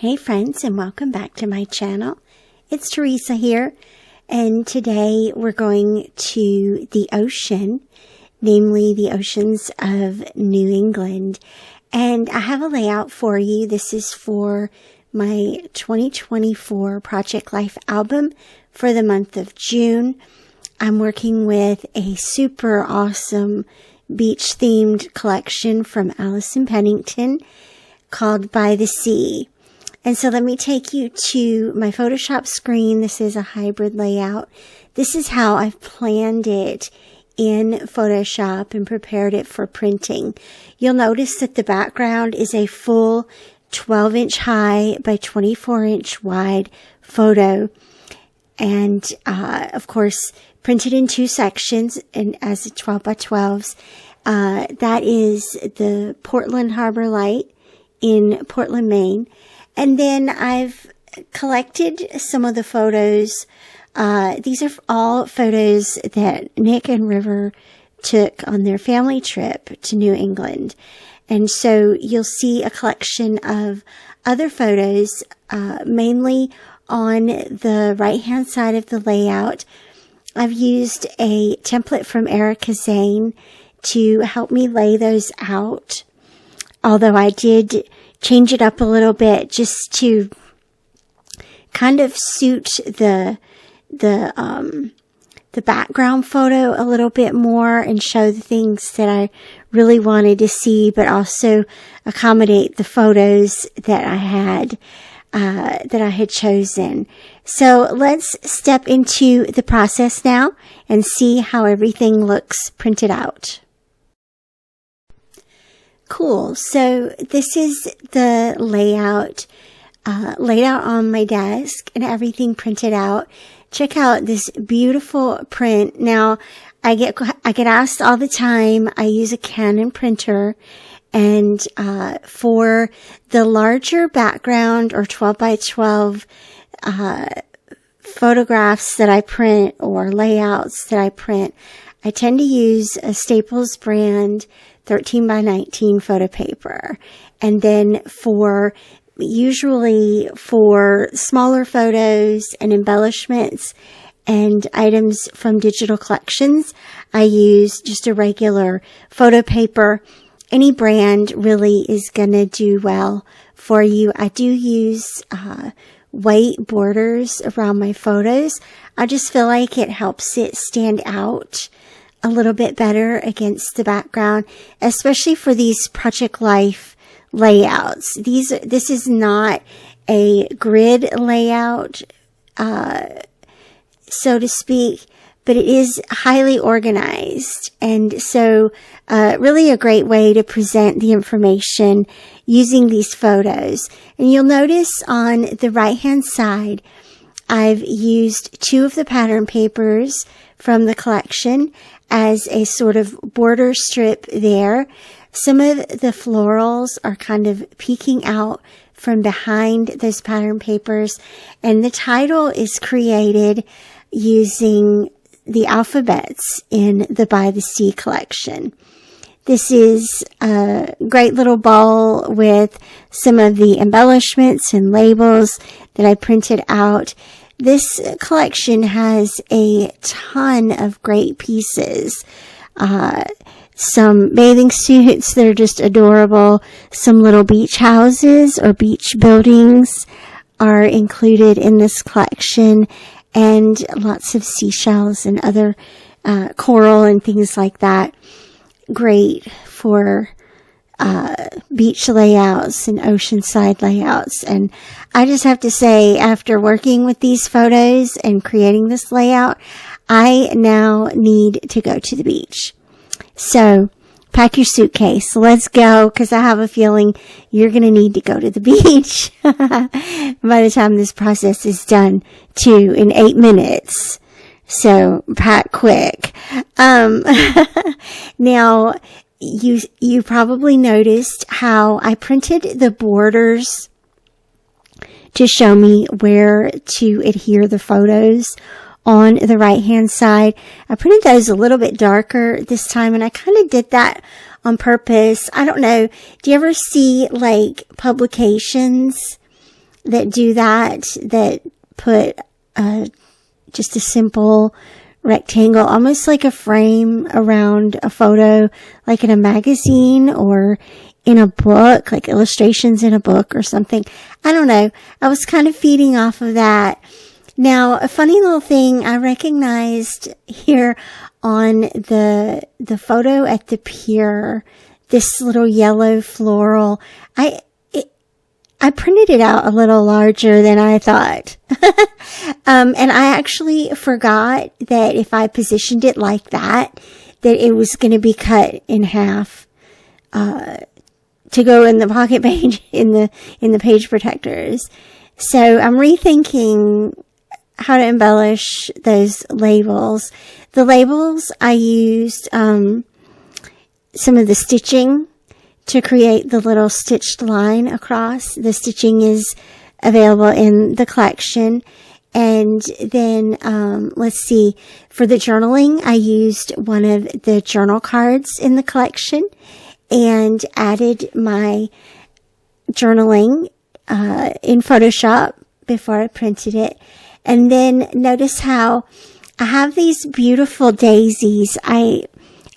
Hey friends, and welcome back to my channel. It's Teresa here, and today we're going to the ocean, namely the oceans of New England. And I have a layout for you. This is for my 2024 Project Life album for the month of June. I'm working with a super awesome beach-themed collection from Allison Pennington called By the Sea. And so let me take you to my Photoshop screen. This is a hybrid layout. This is how I've planned it in Photoshop and prepared it for printing. You'll notice that the background is a full 12-inch high by 24-inch wide photo. And, of course, printed in two sections and as a 12 by 12s. That is the Portland Harbor Light in Portland, Maine. And then I've collected some of the photos. These are all photos that Nick and River took on their family trip to New England. And so you'll see a collection of other photos, mainly on the right-hand side of the layout. I've used a template from Erica Zane to help me lay those out, although I did change it up a little bit just to kind of suit the background photo a little bit more and show the things that I really wanted to see, but also accommodate the photos that I had chosen. So let's step into the process now and see how everything looks printed out. Cool. So this is the layout laid out on my desk and everything printed out. Check out this beautiful print. Now, I get asked all the time. I use a Canon printer, and for the larger background or 12 by 12 photographs that I print or layouts that I print, I tend to use a Staples brand 13 by 19 photo paper. And then usually for smaller photos and embellishments and items from digital collections, I use just a regular photo paper. Any brand really is going to do well for you. I do use white borders around my photos. I just feel like it helps it stand out a little bit better against the background, especially for these Project Life layouts. This is not a grid layout, so to speak, but it is highly organized. And so, really a great way to present the information using these photos. And you'll notice on the right-hand side, I've used two of the pattern papers from the collection as a sort of border strip there. Some of the florals are kind of peeking out from behind those pattern papers, and the title is created using the alphabets in the By the Sea collection. This is a great little bowl with some of the embellishments and labels that I printed out. This collection has a ton of great pieces. Some bathing suits that are just adorable. Some little beach houses or beach buildings are included in this collection. And lots of seashells and other coral and things like that. Great for beach layouts and oceanside layouts. And I just have to say, after working with these photos and creating this layout, I now need to go to the beach. So pack your suitcase. Let's go, because I have a feeling you're going to need to go to the beach by the time this process is done, too, in 8 minutes. So pack quick. Now, you probably noticed how I printed the borders to show me where to adhere the photos on the right hand side. I printed those a little bit darker this time, and I kind of did that on purpose. I don't know. Do you ever see like publications that do that put just a simple rectangle, almost like a frame around a photo, like in a magazine or in a book, like illustrations in a book or something. I don't know. I was kind of feeding off of that. Now, a funny little thing I recognized here on the photo at the pier, this little yellow floral, I printed it out a little larger than I thought. And I actually forgot that if I positioned it like that it was going to be cut in half, to go in the pocket page, in the page protectors. So I'm rethinking how to embellish those labels. The labels, I used, some of the stitching to create the little stitched line across. The stitching is available in the collection. And then, let's see, for the journaling, I used one of the journal cards in the collection and added my journaling, in Photoshop before I printed it. And then notice how I have these beautiful daisies. I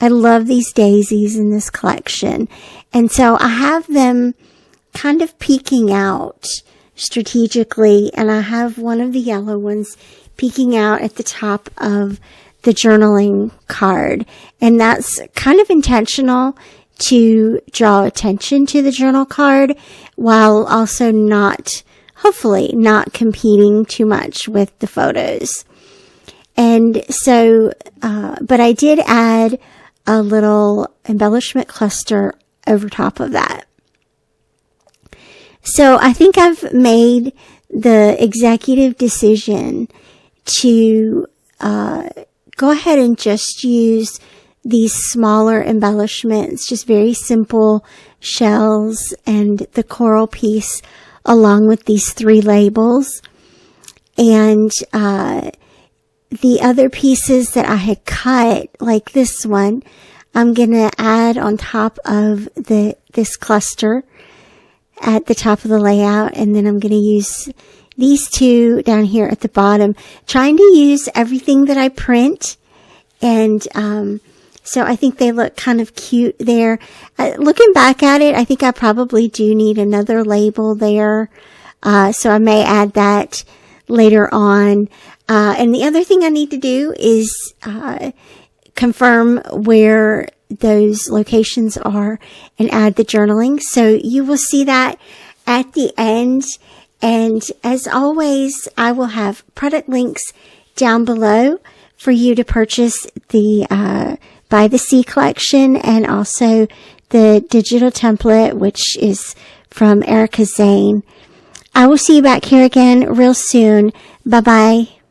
love these daisies in this collection. And so I have them kind of peeking out strategically, and I have one of the yellow ones peeking out at the top of the journaling card. And that's kind of intentional to draw attention to the journal card while also hopefully not competing too much with the photos. And so, but I did add a little embellishment cluster over top of that. So I think I've made the executive decision to go ahead and just use these smaller embellishments, just very simple shells and the coral piece along with these 3 labels. And the other pieces that I had cut, like this one, I'm going to add on top of this cluster at the top of the layout. And then I'm going to use these 2 down here at the bottom, trying to use everything that I print. And, so I think they look kind of cute there. Looking back at it, I think I probably do need another label there. So I may add that later on. And the other thing I need to do is, confirm where those locations are and add the journaling. So you will see that at the end. And as always, I will have product links down below for you to purchase the, By the Sea collection, and also the digital template, which is from Erica Zane. I will see you back here again real soon. Bye-bye.